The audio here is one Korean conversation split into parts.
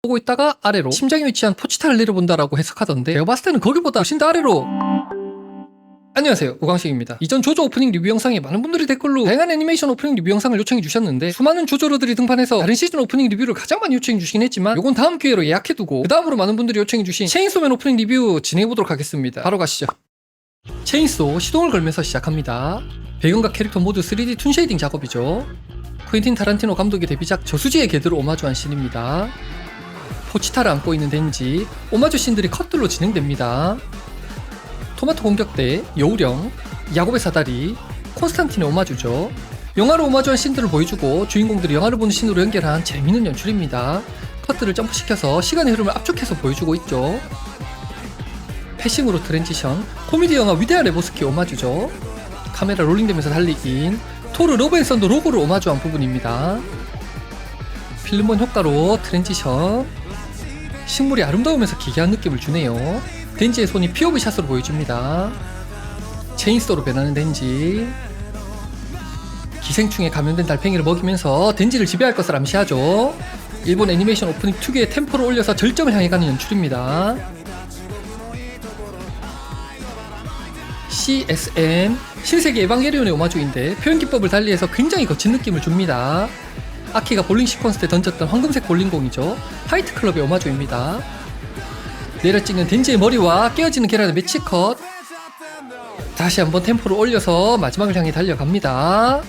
보고 있다가 아래로 심장에 위치한 포치타를 내려본다라고 해석하던데 제가 봤을 때는 거기보다 훨씬 더 아래로. 안녕하세요, 우광식입니다. 이전 조조 오프닝 리뷰 영상에 많은 분들이 댓글로 다양한 애니메이션 오프닝 리뷰 영상을 요청해 주셨는데 수많은 조조러들이 등판해서 다른 시즌 오프닝 리뷰를 가장 많이 요청해 주시긴 했지만 요건 다음 기회로 예약해두고 그 다음으로 많은 분들이 요청해 주신 체인소맨 오프닝 리뷰 진행해보도록 하겠습니다. 바로 가시죠. 체인소 시동을 걸면서 시작합니다. 배경과 캐릭터 모두 3D 툰 쉐이딩 작업이죠. 쿠엔틴 타란티노 감독의 데뷔작 저수지의 개들을 오마주한 씬입니다. 포치타를 안고 있는 덴지, 오마주 씬들이 컷들로 진행됩니다. 토마토 공격대, 여우령, 야곱의 사다리, 콘스탄틴의 오마주죠. 영화를 오마주한 씬들을 보여주고 주인공들이 영화를 보는 씬으로 연결한 재미있는 연출입니다. 컷들을 점프시켜서 시간의 흐름을 압축해서 보여주고 있죠. 패싱으로 트랜지션, 코미디 영화 위대한 레보스키 오마주죠. 카메라 롤링되면서 달리긴, 토르 러브 앤 썬더 로고를 오마주한 부분입니다. 필름본 효과로 트랜지션, 식물이 아름다우면서 기괴한 느낌을 주네요. 덴지의 손이 POV 샷으로 보여줍니다. 체인소로 변하는 덴지, 기생충에 감염된 달팽이를 먹이면서 덴지를 지배할 것을 암시하죠. 일본 애니메이션 오프닝 특유의 템포를 올려서 절정을 향해 가는 연출입니다. CSM, 신세계 에반게리온의 오마주인데 표현기법을 달리해서 굉장히 거친 느낌을 줍니다. 아키가 볼링 시퀀스 때 던졌던 황금색 볼링공이죠. 파이트클럽의 오마주입니다. 내려 찍는 덴지의 머리와 깨어지는 계란의 매치컷, 다시 한번 템포를 올려서 마지막을 향해 달려갑니다.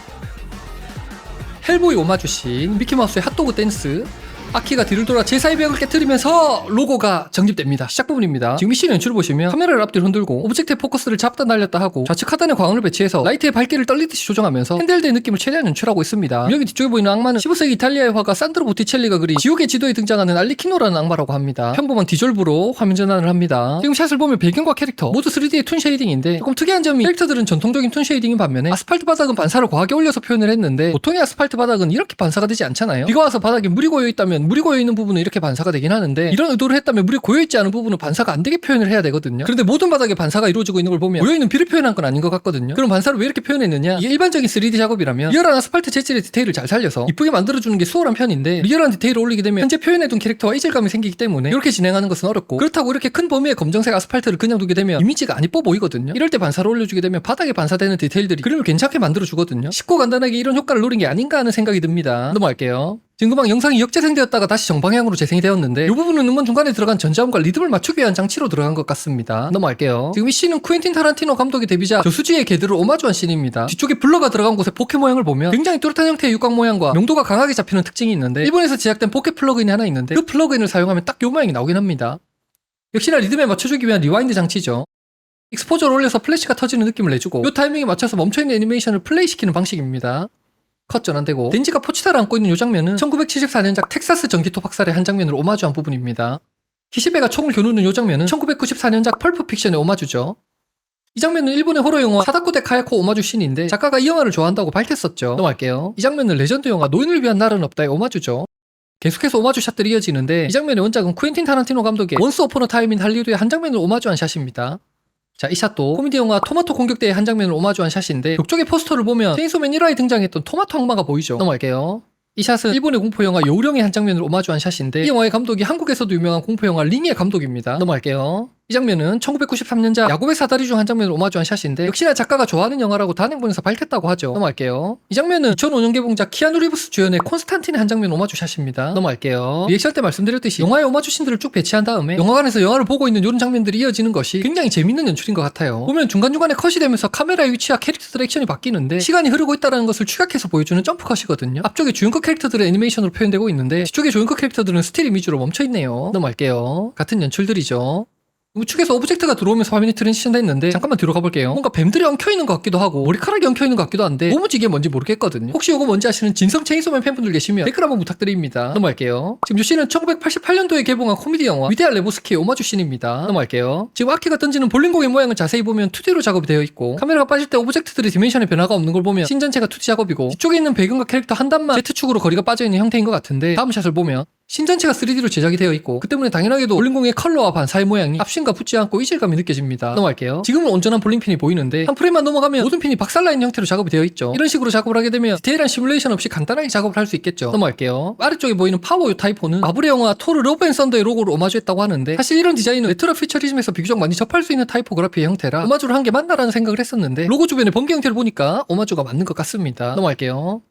헬보이 오마주씬, 미키마우스의 핫도그 댄스, 아키가 뒤를 돌아 제4의 벽을 깨트리면서 로고가 정립됩니다. 시작 부분입니다. 지금 이 씬 연출을 보시면 카메라를 앞뒤로 흔들고 오브젝트의 포커스를 잡다 날렸다 하고 좌측 하단에 광을 배치해서 라이트의 밝기를 떨리듯이 조정하면서 핸들드의 느낌을 최대한 연출하고 있습니다. 여기 뒤쪽에 보이는 악마는 15세기 이탈리아의 화가 산드로 보티첼리가 그린 지옥의 지도에 등장하는 알리키노라는 악마라고 합니다. 평범한 디졸브로 화면 전환을 합니다. 지금 샷을 보면 배경과 캐릭터 모두 3D의 툰 쉐이딩인데 조금 특이한 점이 캐릭터들은 전통적인 툰 쉐이딩인 반면에 아스팔트 바닥은 반사를 과하게 올려서 표현을 했는데 보통의 아스팔트 바닥은 이렇게 반사가 되지 않잖아요. 비가 와서 바닥에 물이 고여있다면 물이 고여있는 부분은 이렇게 반사가 되긴 하는데 이런 의도를 했다면 물이 고여있지 않은 부분은 반사가 안 되게 표현을 해야 되거든요. 그런데 모든 바닥에 반사가 이루어지고 있는 걸 보면 고여있는 비를 표현한 건 아닌 것 같거든요. 그럼 반사를 왜 이렇게 표현했느냐? 이게 일반적인 3D 작업이라면 리얼한 아스팔트 재질의 디테일을 잘 살려서 이쁘게 만들어주는 게 수월한 편인데 리얼한 디테일을 올리게 되면 현재 표현해둔 캐릭터와 이질감이 생기기 때문에 이렇게 진행하는 것은 어렵고, 그렇다고 이렇게 큰 범위의 검정색 아스팔트를 그냥 두게 되면 이미지가 안 이뻐 보이거든요. 이럴 때 반사를 올려주게 되면 바닥에 반사되는 디테일들이 그림을 괜찮게 만들어주거든요. 쉽고 간단하게 이런 효과를 노린 게 아닌가 하는 생각이 듭니다. 넘어갈게요. 지금 금방 영상이 역재생되었다가 다시 정방향으로 재생이 되었는데 이 부분은 음원 중간에 들어간 전자음과 리듬을 맞추기 위한 장치로 들어간 것 같습니다. 넘어갈게요. 지금 이 씬은 쿠엔틴 타란티노 감독의 데뷔작 저수지의 개들을 오마주한 씬입니다. 뒤쪽에 블러가 들어간 곳의 포켓 모양을 보면 굉장히 뚜렷한 형태의 육각 모양과 명도가 강하게 잡히는 특징이 있는데 일본에서 제작된 포켓 플러그인이 하나 있는데 그 플러그인을 사용하면 딱 요 모양이 나오긴 합니다. 역시나 리듬에 맞춰주기 위한 리와인드 장치죠. 익스포저를 올려서 플래시가 터지는 느낌을 내주고 이 타이밍에 맞춰서 멈춰있는 애니메이션을 플레이시키는 방식입니다. 컷 전환되고 덴지가 포치타를 안고 있는 이 장면은 1974년작 텍사스 전기톱 학살의 한 장면을 오마주한 부분입니다. 키시베가 총을 겨누는 이 장면은 1994년작 펄프 픽션의 오마주죠. 이 장면은 일본의 호러 영화 사다코 대 카야코 오마주 씬인데 작가가 이 영화를 좋아한다고 밝혔었죠. 넘어갈게요. 이 장면은 레전드 영화 노인을 위한 날은 없다의 오마주죠. 계속해서 오마주 샷들이 이어지는데 이 장면의 원작은 쿠엔틴 타란티노 감독의 원스 어폰 어 타임 인 할리우드의 한 장면을 오마주한 샷입니다. 자, 이 샷도 코미디 영화 토마토 공격대의 한 장면을 오마주한 샷인데 벽쪽의 포스터를 보면 체인소맨 1화에 등장했던 토마토 악마가 보이죠. 넘어갈게요. 이 샷은 일본의 공포영화 요령의 한 장면을 오마주한 샷인데 이 영화의 감독이 한국에서도 유명한 공포영화 링의 감독입니다. 넘어갈게요. 이 장면은 1993년작 야곱의 사다리 중 한 장면을 오마주한 샷인데 역시나 작가가 좋아하는 영화라고 단행본에서 밝혔다고 하죠. 넘어갈게요. 이 장면은 2005년 개봉작 키아누 리브스 주연의 콘스탄틴의 한 장면 오마주 샷입니다. 넘어갈게요. 리액션 때 말씀드렸듯이 영화의 오마주 씬들을 쭉 배치한 다음에 영화관에서 영화를 보고 있는 이런 장면들이 이어지는 것이 굉장히 재밌는 연출인 것 같아요. 보면 중간중간에 컷이 되면서 카메라의 위치와 캐릭터들의 액션이 바뀌는데 시간이 흐르고 있다는 것을 추격해서 보여주는 점프 컷이거든요. 앞쪽에 주연급 캐릭터들의 애니메이션으로 표현되고 있는데 뒤쪽에 조연급 캐릭터들은 스틸 이미지로 멈춰있네요. 넘어갈게요. 같은 연출들이죠. 우측에서 오브젝트가 들어오면서 화면이 트랜지션 됐는데 잠깐만 뒤로 가볼게요. 뭔가 뱀들이 엉켜있는 것 같기도 하고 머리카락이 엉켜있는 것 같기도 한데 도무지 이게 뭔지 모르겠거든요. 혹시 이거 뭔지 아시는 진성 체인소맨 팬분들 계시면 댓글 한번 부탁드립니다. 넘어갈게요. 지금 이 씬은 1988년도에 개봉한 코미디 영화 위대한 레보스키의 오마주 씬입니다. 넘어갈게요. 지금 아키가 던지는 볼링공의 모양을 자세히 보면 2D로 작업이 되어 있고 카메라가 빠질 때 오브젝트들의 디멘션에 변화가 없는 걸 보면 씬 전체가 2D 작업이고 뒤쪽에 있는 배경과 캐릭터 한 단만 Z축으로 거리가 빠져있는 형태인 것 같은데 다음 샷을 보면 신전체가 3D로 제작이 되어 있고 그 때문에 당연하게도 볼링공의 컬러와 반사의 모양이 앞신과 붙지 않고 이질감이 느껴집니다. 넘어갈게요. 지금은 온전한 볼링핀이 보이는데 한 프레임만 넘어가면 모든 핀이 박살나있는 형태로 작업이 되어 있죠. 이런 식으로 작업을 하게 되면 디테일한 시뮬레이션 없이 간단하게 작업을 할 수 있겠죠. 넘어갈게요. 아래쪽에 보이는 파워 타이포는 마블의 영화 토르 러브 앤 썬더의 로고를 오마주했다고 하는데 사실 이런 디자인은 레트로 퓨처리즘에서 비교적 많이 접할 수 있는 타이포그래피의 형태라 오마주를 한 게 맞나라는 생각을 했었는데 로고 주변의 번개 형태를 보니까 오마주가 맞는 것 같습니다. 넘어갈게요.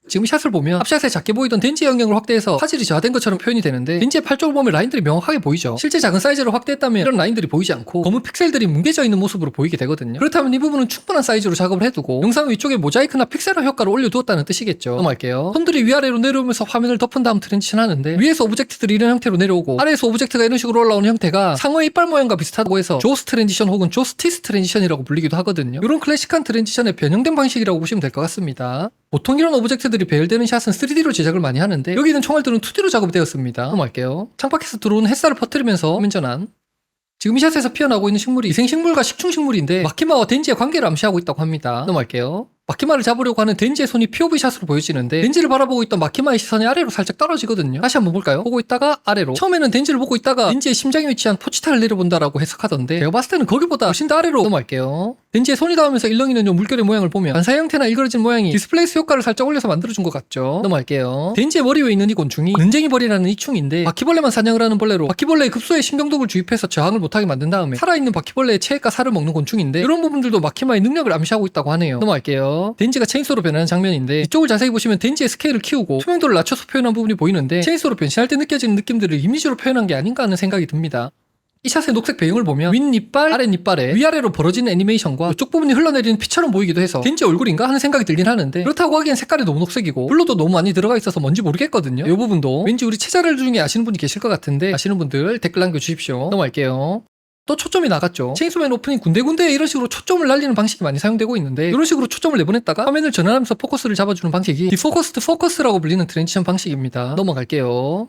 지금 샷을 보면 앞샷에 작게 보이던 덴지의 영역을 확대해서 화질이 저하된 것처럼 표현이 되는데 덴지의 팔 쪽을 보면 라인들이 명확하게 보이죠. 실제 작은 사이즈로 확대했다면 이런 라인들이 보이지 않고 검은 픽셀들이 뭉개져 있는 모습으로 보이게 되거든요. 그렇다면 이 부분은 충분한 사이즈로 작업을 해두고 영상 위쪽에 모자이크나 픽셀화 효과를 올려두었다는 뜻이겠죠. 넘어갈게요. 손들이 위아래로 내려오면서 화면을 덮은 다음 트랜지션 하는데 위에서 오브젝트들이 이런 형태로 내려오고 아래에서 오브젝트가 이런 식으로 올라오는 형태가 상어의 이빨 모양과 비슷하다고 해서 조스 트랜지션 혹은 조스티스 트랜지션이라고 불리기도 하거든요. 이런 클래식한 트랜지션의 변형된 방식이라고 보시면 될 것 같습니다. 보통 이런 오브젝트들이 배열되는 샷은 3D로 제작을 많이 하는데 여기 있는 총알들은 2D로 작업이 되었습니다. 넘어갈게요. 창밖에서 들어오는 햇살을 퍼뜨리면서 화면 전환. 지금 이 샷에서 피어나고 있는 식물이 기생식물과 식충식물인데 마키마와 덴지의 관계를 암시하고 있다고 합니다. 넘어갈게요. 마키마를 잡으려고 하는 덴지의 손이 POV 샷으로 보여지는데 덴지를 바라보고 있던 마키마의 시선이 아래로 살짝 떨어지거든요. 다시 한번 볼까요? 보고 있다가 아래로. 처음에는 덴지를 보고 있다가 덴지의 심장에 위치한 포치타를 내려본다라고 해석하던데 제가 봤을 때는 거기보다 훨씬 더 아래로. 넘어갈게요. 덴지의 손이 닿으면서 일렁이는 요 물결의 모양을 보면 반사 형태나 일그러진 모양이 디스플레이스 효과를 살짝 올려서 만들어준 것 같죠. 넘어갈게요. 덴지의 머리 위에 있는 이 곤충이 눈쟁이벌이라는 이 충인데 바퀴벌레만 사냥을 하는 벌레로 바퀴벌레의 급소에 신경독을 주입해서 저항을 못하게 만든 다음에 살아있는 바퀴벌레의 체액과 살을 먹는 곤충인데 이런 부분들도 마키마의 능력을 암시하고 있다고 하네요. 넘어갈게요. 덴지가 체인소로 변하는 장면인데 이쪽을 자세히 보시면 덴지의 스케일을 키우고 투명도를 낮춰서 표현한 부분이 보이는데 체인소로 변신할 때 느껴지는 느낌들을 이미지로 표현한 게 아닌가 하는 생각이 듭니다. 이 샷의 녹색 배경을 보면 윗니빨, 아랫니빨에 위아래로 벌어지는 애니메이션과 이쪽 부분이 흘러내리는 피처럼 보이기도 해서 덴지 얼굴인가 하는 생각이 들긴 하는데 그렇다고 하기엔 색깔이 너무 녹색이고 블루도 너무 많이 들어가 있어서 뭔지 모르겠거든요. 이 부분도 왠지 우리 체자를 중에 아시는 분이 계실 것 같은데 아시는 분들 댓글 남겨주십시오. 넘어갈게요. 또 초점이 나갔죠. 체인소맨 오프닝 군데군데 이런 식으로 초점을 날리는 방식이 많이 사용되고 있는데 이런 식으로 초점을 내보냈다가 화면을 전환하면서 포커스를 잡아주는 방식이 디포커스드 포커스라고 불리는 트랜지션 방식입니다. 넘어갈게요.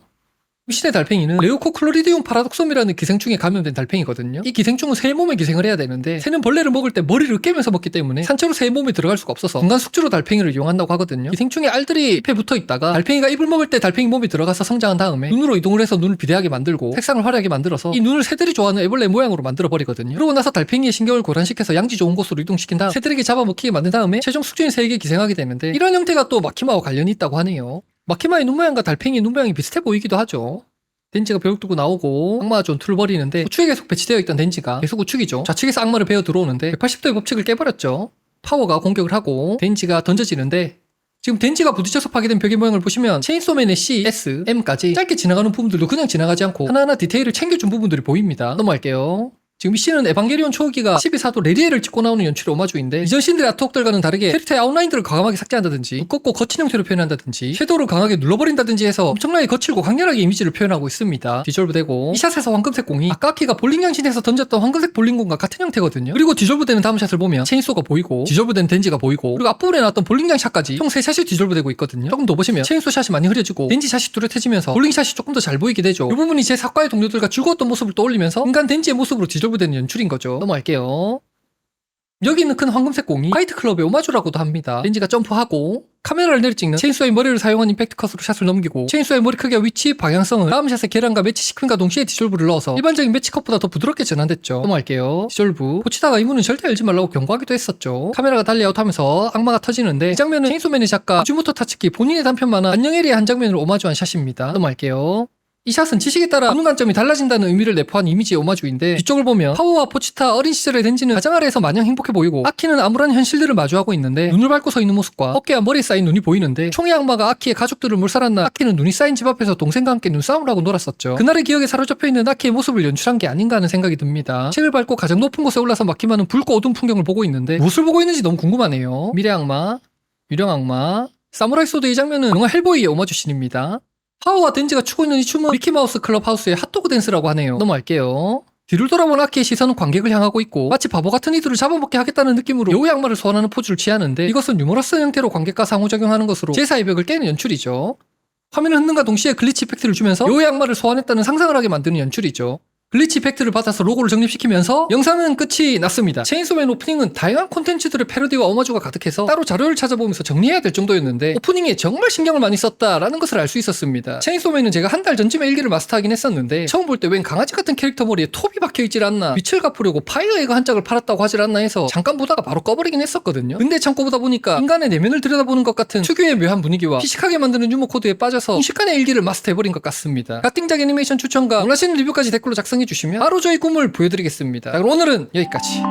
신의 달팽이는 레오코클로리디움 파라독솜이라는 기생충에 감염된 달팽이거든요. 이 기생충은 새의 몸에 기생을 해야 되는데 새는 벌레를 먹을 때 머리를 깨면서 먹기 때문에 산채로 새의 몸에 들어갈 수가 없어서 중간 숙주로 달팽이를 이용한다고 하거든요. 기생충의 알들이 잎에 붙어 있다가 달팽이가 잎을 먹을 때 달팽이 몸에 들어가서 성장한 다음에 눈으로 이동을 해서 눈을 비대하게 만들고 색상을 화려하게 만들어서 이 눈을 새들이 좋아하는 애벌레 모양으로 만들어 버리거든요. 그러고 나서 달팽이의 신경을 고란시켜서 양지 좋은 곳으로 이동시킨 다음 새들에게 잡아먹히게 만든 다음에 최종 숙주인 새에게 기생하게 되는데 이런 형태가 또 마키마와 관련이 있다고 하네요. 마키마의 눈 모양과 달팽이의 눈 모양이 비슷해 보이기도 하죠. 덴지가 벽을 뚫고 나오고 악마가 전투를 벌이는데 우측에 계속 배치되어 있던 덴지가 계속 우측이죠. 좌측에서 악마를 베어 들어오는데 180도의 법칙을 깨버렸죠. 파워가 공격을 하고 덴지가 던져지는데 지금 덴지가 부딪혀서 파괴된 벽의 모양을 보시면 체인소맨의 C, S, M까지 짧게 지나가는 부분들도 그냥 지나가지 않고 하나하나 디테일을 챙겨준 부분들이 보입니다. 넘어갈게요. 지금 이 씬은 에반게리온 초기가 12사도 레리에를 찍고 나오는 연출의 오마주인데 이전 씬들의 아트웍들과는 다르게 캐릭터의 아웃라인들을 과감하게 삭제한다든지 두껍고 거친 형태로 표현한다든지 섀도우를 강하게 눌러버린다든지 해서 엄청나게 거칠고 강렬하게 이미지를 표현하고 있습니다. 디졸브되고 이 샷에서 황금색 공이 아까 아키가 볼링 장신에서 던졌던 황금색 볼링공과 같은 형태거든요. 그리고 디졸브되는 다음 샷을 보면 체인소가 보이고 디졸브된 덴지가 보이고 그리고 앞부분에 나왔던 볼링장 샷까지 총 3샷이 디졸브되고 있거든요. 조금 더 보시면 체인소 샷이 많이 흐려지고 덴지 샷이 뚜렷해지면서 볼링 샷이 조금 더 잘 보이게 되죠. 이 부분이 제 사과의 동료들과 즐거웠던 모습을 떠올리면서 인간 덴지의 모습으로 디졸브되는 연출인 거죠. 넘어갈게요. 여기 있는 큰 황금색 공이 파이트클럽의 오마주라고도 합니다. 렌지가 점프하고 카메라를 내리찍는 체인소의 머리를 사용한 임팩트 컷으로 샷을 넘기고 체인소의 머리 크기와 위치, 방향성을 다음 샷에 계란과 매치시킨과 동시에 디졸브를 넣어서 일반적인 매치컷보다 더 부드럽게 전환됐죠. 넘어갈게요. 디졸브. 포치다가 이 문은 절대 열지 말라고 경고하기도 했었죠. 카메라가 달리아웃하면서 악마가 터지는데 이 장면은 체인소맨의 작가 주모토 타츠키 본인의 단편 만화 안녕에리의 한 장면을 오마주한 샷입니다. 넘어갈게요. 이 샷은 지식에 따라 보는 관점이 달라진다는 의미를 내포한 이미지의 오마주인데 뒤쪽을 보면 파워와 포치타 어린 시절의 덴지는 가장 아래에서 마냥 행복해 보이고 아키는 암울한 현실들을 마주하고 있는데 눈을 밟고 서 있는 모습과 어깨와 머리에 쌓인 눈이 보이는데 총의 악마가 아키의 가족들을 몰살한 날 아키는 눈이 쌓인 집 앞에서 동생과 함께 눈싸움을 하고 놀았었죠. 그날의 기억에 사로잡혀 있는 아키의 모습을 연출한 게 아닌가 하는 생각이 듭니다. 책을 밟고 가장 높은 곳에 올라서 마키마는 붉고 어두운 풍경을 보고 있는데 무엇을 보고 있는지 너무 궁금하네요. 미래 악마, 유령 악마, 사무라이 소드 이 장면은 영화 헬보이의 오마주 씬입니다. 파워와 덴지가 추고 있는 이 춤은 미키마우스 클럽하우스의 핫도그 댄스라고 하네요. 넘어갈게요. 뒤를 돌아본 아키의 시선은 관객을 향하고 있고 마치 바보 같은 이들을 잡아먹게 하겠다는 느낌으로 여우의 악마를 소환하는 포즈를 취하는데 이것은 유머러스한 형태로 관객과 상호작용하는 것으로 제사의 벽을 깨는 연출이죠. 화면을 흔든과 동시에 글리치 이펙트를 주면서 여우의 악마를 소환했다는 상상을 하게 만드는 연출이죠. 글리치 이펙트를 받아서 로고를 정립시키면서 영상은 끝이 났습니다. 체인소맨 오프닝은 다양한 콘텐츠들의 패러디와 오마주가 가득해서 따로 자료를 찾아보면서 정리해야 될 정도였는데 오프닝에 정말 신경을 많이 썼다라는 것을 알 수 있었습니다. 체인소맨은 제가 한 달 전쯤에 1기를 마스터하긴 했었는데 처음 볼 때 웬 강아지 같은 캐릭터 머리에 톱이 박혀있질 않나, 빛을 갚으려고 파이어 에그 한 짝을 팔았다고 하질 않나 해서 잠깐 보다가 바로 꺼버리긴 했었거든요. 근데 참고 보다 보니까 인간의 내면을 들여다보는 것 같은 특유의 묘한 분위기와 피식하게 만드는 유머 코드에 빠져서 순식간에 1기를 마스터해버린 것 같습니다. 갓띵작 애니메이션 추천과 원하시는 리뷰까지 댓글로 작성해주시면 바로 저희 꿈을 보여드리겠습니다. 자, 그럼 오늘은 여기까지.